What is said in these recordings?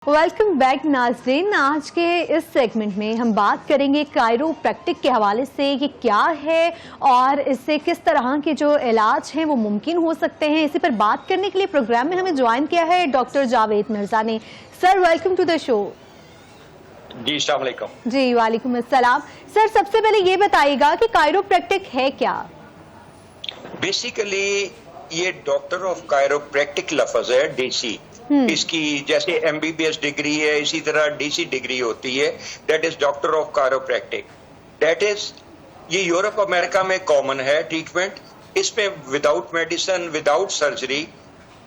Welcome back नाज़रीन। आज के इस सेगमेंट में हम बात करेंगे कायरोप्रैक्टिक के हवाले से कि क्या है और इससे किस तरह के जो इलाज हैं वो मुमकिन हो सकते हैं। इसी पर बात करने के लिए प्रोग्राम में हमें ज्वाइन किया है डॉक्टर जावेद मिर्जा ने। Sir welcome to the show. जी अस्सलाम वालेकुम। जी वालेकुम अस्सलाम। सर सबसे पहले ये बताइएगा कि कायरोप्रैक्टिक है क्या? बेसिकली ये डॉक्टर ऑफ कायरोप्रैक्टिक लफ्ज है, डीसी। इसकी जैसे एमबीबीएस डिग्री है इसी तरह डीसी डिग्री होती है, that is doctor of chiropractic. That is ये यूरोप अमेरिका में कॉमन है ट्रीटमेंट। इसमें without medicine, without surgery,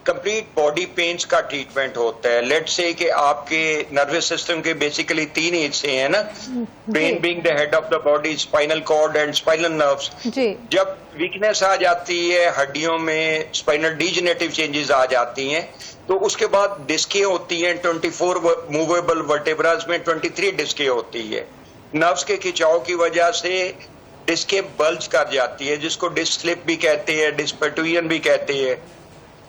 complete body pens का ट्रीटमेंट होता है। लेट से कि आपके नर्वस सिस्टम के बेसिकली तीन हिस्से हैं ना, brain being the head of the body, spinal cord and spinal nerves. जब वीकनेस आ जाती है हड्डियों में, स्पाइनल डीजेनरेटिव चेंजेस आ जाती हैं, तो उसके बाद डिस्कें होती हैं। 24 मूवेबल वर्टेब्रास में 23 डिस्कें होती है। नर्व्स के खिंचाव की वजह से डिस्कें बल्ज कर जाती है, जिसको डिस्क स्लिप भी कहते हैं, डिस्क पेटुयन भी कहते हैं।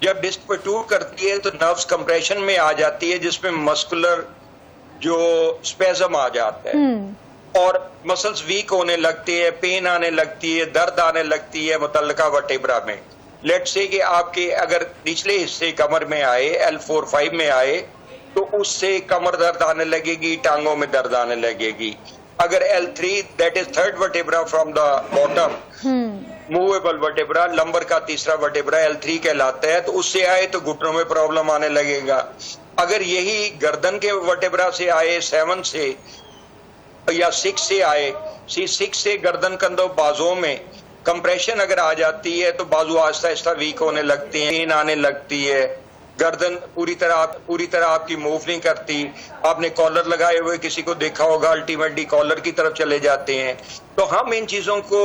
जब डिस्क पेटूट करती है तो नर्व्स कंप्रेशन में आ जाती है, जिसमें मस्कुलर जो स्पेज़म आ जाता है और मसल्स वीक होने लगती है, पेन आने लगती है, दर्द आने लगती है मुतल्लिका वर्टेब्रा में। लेट से कि आपके अगर निचले हिस्से कमर में आए, L4-5 में आए, तो उससे कमर दर्द आने लगेगी, टांगों में दर्द आने लगेगी। अगर L3 that is third vertebra from the bottom, movable vertebra, lumbar का तीसरा वर्टेब्रा L3 कहलाता है, तो उससे आए तो घुटनों में प्रॉब्लम आने लगेगा। अगर यही गर्दन के वर्टेब्रा से आए, 7 से या 6 से आए, 6 से गर्दन कंधों बाजुओं में कंप्रेशन अगर आ जाती है तो बाजू आहिस्ता आहिस्ता वीक होने लगती हैं, पेन आने लगती है, गर्दन पूरी तरह आपकी मूव नहीं करती। आपने कॉलर लगाए हुए किसी को देखा होगा, अल्टीमेटली कॉलर की तरफ चले जाते हैं। तो हम इन चीजों को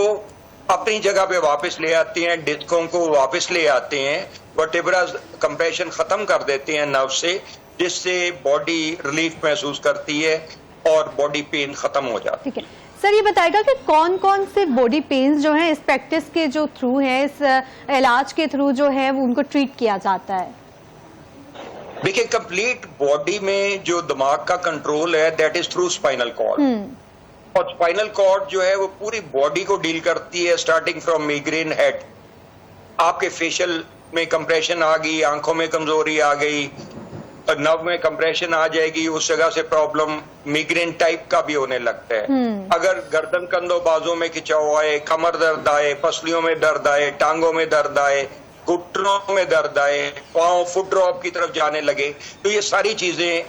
अपनी जगह पे वापस ले आते हैं, डिस्कों को वापस ले आते हैं, वर्टेब्रा कंप्रेशन खत्म कर देते हैं नर्व से, जिससे बॉडी रिलीफ महसूस करती है और बॉडी पेन खत्म हो जाती है। सर ये बताएगा कि कौन कौन से बॉडी पेन्स जो हैं इस प्रैक्टिस के जो थ्रू है, इस इलाज के थ्रू जो है वो उनको ट्रीट किया जाता है? देखिए कंप्लीट बॉडी में जो दिमाग का कंट्रोल है that is through spinal cord, और स्पाइनल कॉर्ड जो है वो पूरी बॉडी को डील करती है, स्टार्टिंग फ्रॉम माइग्रेन हेड। आपके फेशियल में कंप्रेशन आ गई, आंखों में कमजोरी आ गई, नर्व में कंप्रेशन आ जाएगी, उस जगह से प्रॉब्लम माइग्रेन टाइप का भी होने लगता है। अगर गर्दन कंधों बाजू में खिंचाव आए, कमर दर्द आए, पसलियों में दर्द आए, टांगों में दर्द आए, घुटनों में दर्द आए, पांव फुट ड्रॉप की तरफ जाने लगे, तो ये सारी चीजें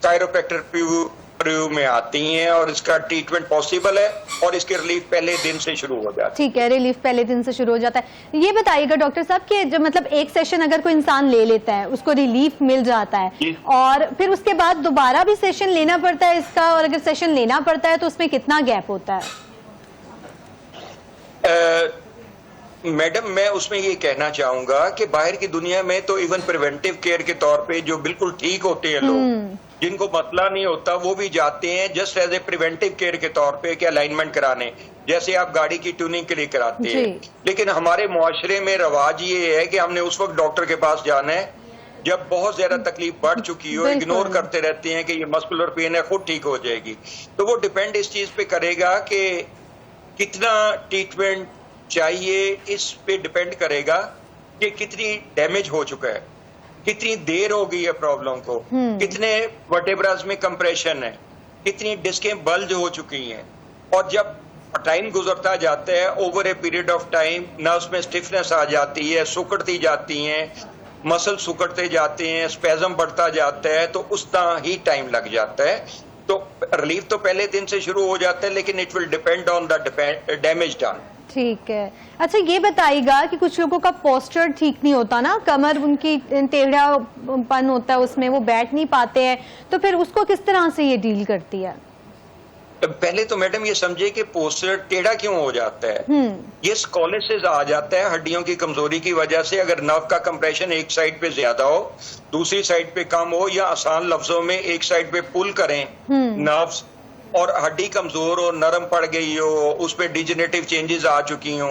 कायरोप्रैक्टर रिव्यू में आती हैं और इसका ट्रीटमेंट पॉसिबल है और इसके रिलीफ पहले दिन से शुरू हो जाता है। ठीक है, रिलीफ पहले दिन से शुरू हो जाता है। ये बताइएगा डॉक्टर साहब कि जो मतलब एक सेशन अगर कोई इंसान ले लेता है, उसको रिलीफ मिल जाता है और फिर उसके बाद दोबारा भी सेशन लेना पड़ता है इसका, और अगर सेशन लेना पड़ता है तो उसमें कितना गैप होता है? मैडम मैं उसमें ये कहना चाहूंगा कि बाहर की दुनिया में तो इवन प्रिवेंटिव केयर के तौर पे जो बिल्कुल ठीक होते हैं लोग, जिनको मसला नहीं होता, वो भी जाते हैं just as a preventive care के तौर पे कि अलाइनमेंट कराने, जैसे आप गाड़ी की ट्यूनिंग के लिए कराते हैं। लेकिन हमारे मुआशरे में रवाज ये है कि हमने उस वक्त डॉक्टर के पास जाना है जब बहुत ज्यादा तकलीफ बढ़ चुकी हो। इग्नोर करते रहते हैं कि ये मस्कुलर पेन है, खुद ठीक हो जाएगी। तो वो डिपेंड इस चीज पे करेगा कि कितना ट्रीटमेंट चाहिए, इस पे डिपेंड करेगा कि कितनी डैमेज हो चुका है, कितनी देर हो गई है प्रॉब्लम को, कितने वर्टेब्रास में कंप्रेशन है, कितनी डिस्कें बल्ज हो चुकी हैं। और जब टाइम गुजरता जाता है, over a period of time nerves में स्टिफनेस आ जाती है, सुकड़ती जाती हैं, मसल सुकड़ते जाते हैं, स्पेज़म बढ़ता जाता है, तो उस तरह ही टाइम लग जाता है। तो रिलीफ तो पहले दिन से शुरू हो जाता है, लेकिन it will depend on the damage done. ठीक है। अच्छा ये बताइएगा कि कुछ लोगों का पोस्चर ठीक नहीं होता ना, कमर उनकी टेढ़ापन होता है, उसमें वो बैठ नहीं पाते हैं, तो फिर उसको किस तरह से ये डील करती है? पहले तो मैडम ये समझे कि पोस्चर टेढ़ा क्यों हो जाता है। ये स्कॉलिसिस आ जाता है हड्डियों की कमजोरी की वजह से। अगर नर्व का कंप्रेशन एक साइड पे ज्यादा हो, दूसरी साइड पे कम हो, या आसान लफ्जों में एक साइड पे पुल करें नर्व्स और हड्डी कमजोर हो, नरम पड़ गई हो, उस पे डिजेनरेटिव चेंजेस आ चुकी हो,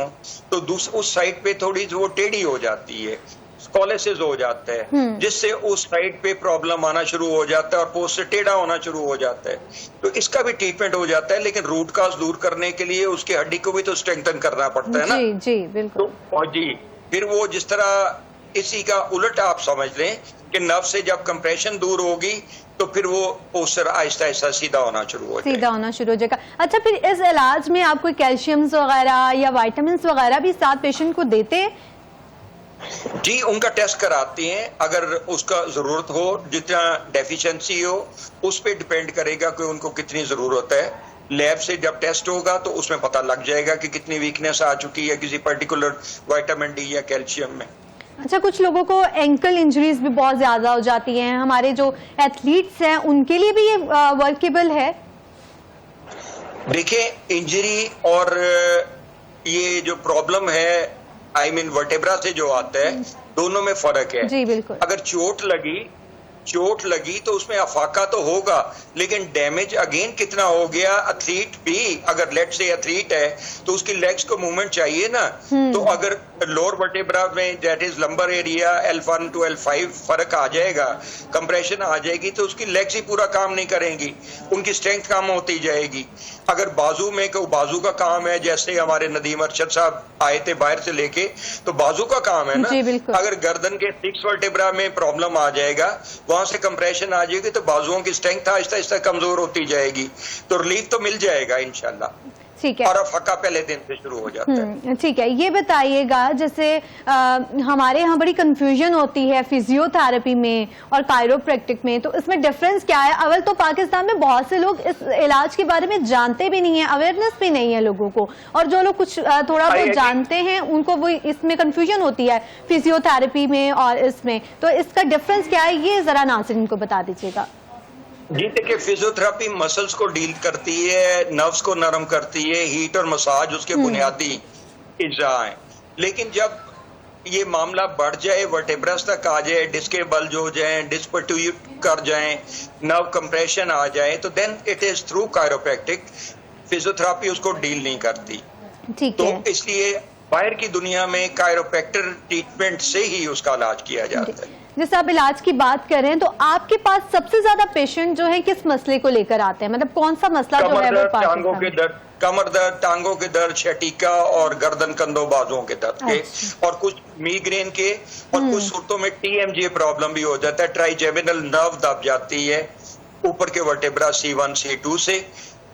तो उस साइड पे थोड़ी वो टेढ़ी हो जाती है। स्कॉलेसिस हो जाता है, जिससे उस साइड पे प्रॉब्लम आना शुरू हो जाता है और पोस्ट से टेढ़ा होना शुरू हो जाता है। तो इसका भी ट्रीटमेंट हो जाता है, लेकिन रूट काज दूर करने के लिए उसकी हड्डी को भी तो स्ट्रेंथन करना पड़ता है ना। जी जी बिल्कुल। तो और जी फिर वो जिस तरह इसी का उलट आप समझ लें कि नर्व से जब कंप्रेशन दूर होगी तो फिर वो पोस्टर आहिस्ता आहिस्ता सीधा होना शुरू हो जाएगा। सीधा होना शुरू हो जाएगा। अच्छा, फिर इस इलाज में आप कोई कैल्शियम्स वगैरह या विटामिन वगैरह भी साथ पेशेंट को देते हैं? जी, उनका टेस्ट कराते हैं, अगर उसका जरूरत हो, जितना डेफिशिएंसी हो उस पे डिपेंड करेगा कि उनको कितनी जरूरत है। लैब से जब टेस्ट होगा तो उसमें पता लग जाएगा कि कितनी वीकनेस आ चुकी है किसी पर्टिकुलर विटामिन डी या कैल्शियम में। अच्छा, कुछ लोगों को एंकल इंजरीज भी बहुत ज्यादा हो जाती हैं, हमारे जो एथलीट्स हैं उनके लिए भी ये वर्केबल है? देखिए, इंजरी और ये जो प्रॉब्लम है आई मीन वर्टेब्रा से जो आता है, दोनों में फर्क है। जी बिल्कुल। अगर चोट लगी तो उसमें अफाका तो होगा, लेकिन डैमेज अगेन कितना हो गया। एथलीट भी अगर लेट से एथलीट है तो उसकी लेग्स को मूवमेंट चाहिए ना। तो अगर लोअर वर्टेब्रा में that is lumbar area L1 to L5 फर्क आ जाएगा, कंप्रेशन आ जाएगी, तो उसकी लेग्स ही पूरा काम नहीं करेंगी, उनकी स्ट्रेंथ कम होती जाएगी। अगर बाजू में कोई बाजू का काम है, जैसे हमारे नदीम अरशद साहब आए थे बाहर से लेके, तो बाजू का काम है ना। अगर गर्दन के 6 वर्टेब्रा में प्रॉब्लम आ जाएगा, वहां से कंप्रेशन आ जाएगी, तो बाजुओं की स्ट्रेंथ आहिस्ता आहिस्ता कमजोर होती जाएगी, तो रिलीफ तो मिल जाएगा इंशाल्लाह। ठीक है। और फक्का पहले दिन से शुरू हो जाता है। ठीक है, ये बताइएगा, जैसे हमारे यहाँ बड़ी कंफ्यूजन होती है फिजियोथेरेपी में और कायरोप्रैक्टिक में, तो इसमें डिफरेंस क्या है? अवल तो पाकिस्तान में बहुत से लोग इस इलाज के बारे में जानते भी नहीं है, अवेयरनेस भी नहीं है लोगों को, और जो लोग कुछ थोड़ा बहुत जानते हैं उनको वो इसमें कंफ्यूजन होती है फिजियोथेरेपी में और इसमें। तो इसका डिफरेंस क्या है, ये जरा नाज़रीन को बता दीजिएगा। जी देखिए, फिजियोथेरेपी मसल्स को डील करती है, नर्व्स को नरम करती है, हीट और मसाज उसके बुनियादी इज्जा हैं। लेकिन जब ये मामला बढ़ जाए, वर्टेब्रस तक आ जाए, डिस्क के बल जो हो जाए, डिस्क प्रोट्रूड कर जाए, नर्व कंप्रेशन आ जाए, तो then it is through chiropractic. Physiotherapy उसको डील नहीं करती। तो इसलिए बाहर की दुनिया में कायरोप्रैक्टर ट्रीटमेंट से ही उसका इलाज किया जाता है। जैसे आप इलाज की बात कर रहे हैं, तो आपके पास सबसे ज्यादा पेशेंट जो है किस मसले को लेकर आते हैं? मतलब कौन सा मसला जो है वो टांगों के दर्द, कमर दर्द, टांगों के दर्द, शटीका और गर्दन कंधों बाजुओं के दर्द के, और कुछ मीग्रेन के, और कुछ सूरतों में TMJ प्रॉब्लम भी हो जाता है, ट्राइजेमिनल नर्व दब जाती है ऊपर के वर्टेब्रा C1 C2 से,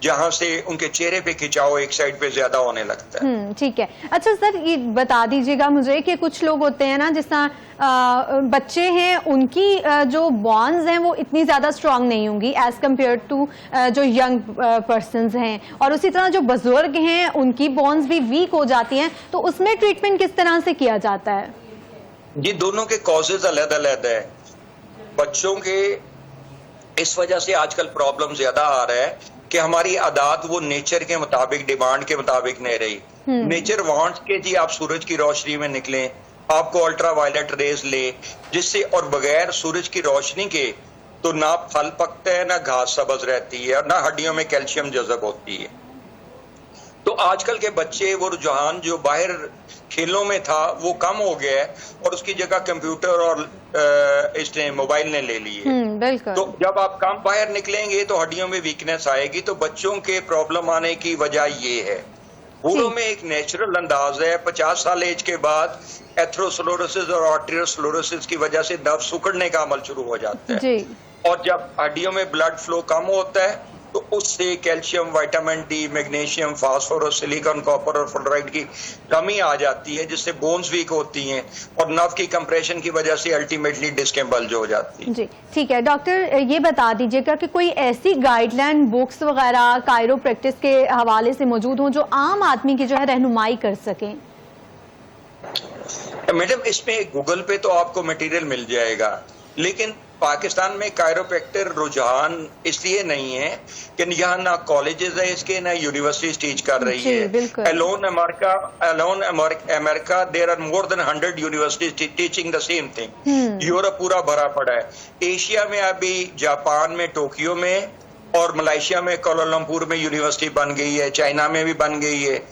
जहां से उनके चेहरे पे खिंचाव एक साइड पे ज्यादा होने लगता है। ठीक है। अच्छा सर, ये बता दीजिएगा मुझे कि कुछ लोग होते हैं ना, जिस तरह बच्चे हैं, उनकी जो बॉन्स हैं वो इतनी ज्यादा स्ट्रांग नहीं होंगी एज कम्पेयर टू जो यंग पर्सन्स हैं, और उसी तरह जो बुजुर्ग हैं उनकी बॉन्स भी वीक हो जाती हैं, तो उसमें ट्रीटमेंट किस तरह से किया जाता है? जी, दोनों के कॉजेज अलग अलग है। बच्चों के इस वजह से आजकल प्रॉब्लम ज्यादा आ रहा है कि हमारी आदत वो नेचर के मुताबिक, डिमांड के मुताबिक नहीं रही। नेचर वांट्स के जी आप सूरज की रोशनी में निकलें, आपको अल्ट्रा वायलेट रेज ले, जिससे, और बगैर सूरज की रोशनी के तो ना फल पकता है, ना घास सब्ज रहती है, और ना हड्डियों में कैल्शियम जज़ब होती है। तो आजकल के बच्चे वो रुझान जो बाहर खेलों में था वो कम हो गया है, और उसकी जगह कंप्यूटर और इसने मोबाइल ने ले ली है। तो जब आप कम बाहर निकलेंगे तो हड्डियों में वीकनेस आएगी। तो बच्चों के प्रॉब्लम आने की वजह ये है। बूढ़ों में एक नेचुरल अंदाज है, 50 साल एज के बाद एथरोस्क्लेरोसिस और आर्टेरियोस्क्लेरोसिस की वजह से नर्व सिकुड़ने का अमल शुरू हो जाता है, और जब हड्डियों में ब्लड फ्लो कम होता है तो उससे calcium, vitamin D, magnesium, phosphorus, silicon, copper और फ्लोराइड की कमी आ जाती है, जिससे बोन्स वीक होती हैं, और नर्व की कंप्रेशन की वजह से अल्टीमेटली डिस्क बल्ज हो जाती है। जी ठीक है। डॉक्टर, ये बता दीजिएगा कि कोई ऐसी गाइडलाइन बुक्स वगैरह कायरोप्रैक्टिस के हवाले से मौजूद हो जो आम आदमी की जो है रहनुमाई कर सकें? मैडम, इसमें गूगल पे तो आपको मटेरियल मिल जाएगा, लेकिन पाकिस्तान में कायरोप्रैक्टर रुझान इसलिए नहीं है कि यहाँ ना कॉलेजेस है इसके, ना यूनिवर्सिटीज टीच कर रही है। Alone America there are more than 100 universities teaching the same thing. Europe पूरा भरा पड़ा है। एशिया में अभी जापान में टोक्यो में, और मलेशिया में कोलालमपुर में यूनिवर्सिटी बन गई है, चाइना में भी बन गई है।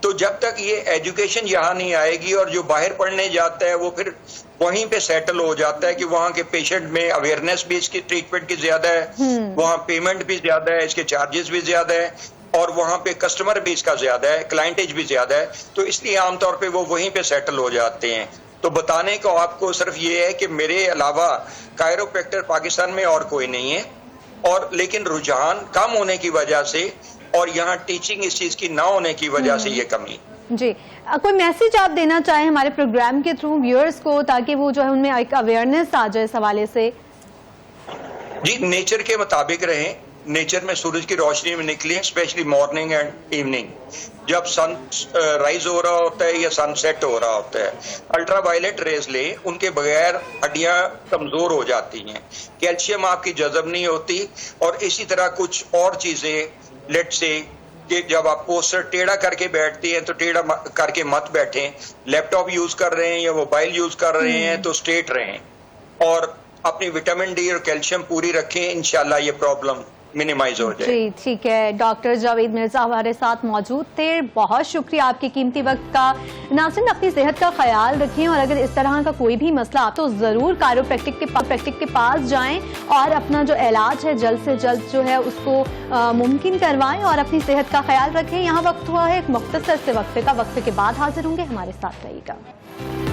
तो जब तक ये एजुकेशन यहाँ नहीं आएगी और जो बाहर पढ़ने जाता है वो फिर वहीं पे सेटल हो जाता है कि वहाँ के पेशेंट में अवेयरनेस भी इसकी ट्रीटमेंट की ज्यादा है, वहाँ पेमेंट भी ज्यादा है, इसके चार्जेस भी ज्यादा है और वहाँ पे कस्टमर भी इसका ज्यादा है, क्लाइंटेज भी ज्यादा है, तो इसलिए आमतौर पे वो वहीं पे सेटल हो जाते हैं। तो बताने को आपको सिर्फ ये है कि मेरे अलावा कायरोप्रैक्टर पाकिस्तान में और कोई नहीं है, और लेकिन रुझान कम होने की वजह से और यहाँ टीचिंग इस चीज की ना होने की वजह से ये कमी। जी, कोई मैसेज आप देना चाहें हमारे प्रोग्राम के थ्रू व्यूअर्स को, ताकि वो जो है उनमें एक अवेयरनेस आ जाए इस हवाले से? जी, नेचर के मुताबिक रहें, नेचर में सूरज की रोशनी में निकलें, स्पेशली मॉर्निंग एंड इवनिंग, जब सन राइज हो रहा होता है या सनसेट हो रहा होता है। अल्ट्रावायलेट रेज ले, उनके बगैर हड्डियां कमजोर हो जाती हैं, कैल्शियम आपकी जज़ब नहीं होती, और इसी तरह कुछ और चीजें, लेट से कि जब आप पोस्टर टेढ़ा करके बैठते हैं तो टेढ़ा करके मत बैठें, लैपटॉप यूज कर रहे हैं या मोबाइल यूज कर रहे हैं तो स्ट्रेट रहें, और अपनी विटामिन डी और कैल्शियम पूरी रखें, इंशाल्लाह ये प्रॉब्लम मिनिमाइज हो जाए। जी ठीक है, डॉक्टर जावेद मिर्जा हमारे साथ मौजूद थे, बहुत शुक्रिया आपके कीमती वक्त का। नाज़रीन, अपनी सेहत का ख्याल रखें और अगर इस तरह का कोई भी मसला आप तो जरूर कायरोप्रैक्टिक के पास जाएं और अपना जो इलाज है जल्द से जल्द जो है उसको मुमकिन करवाएं और अपनी सेहत का ख्याल रखें। यहाँ वक्त हुआ है एक मुख्तसर से वक्फे का, वक्फे के बाद हाजिर होंगे, हमारे साथ रहिएगा।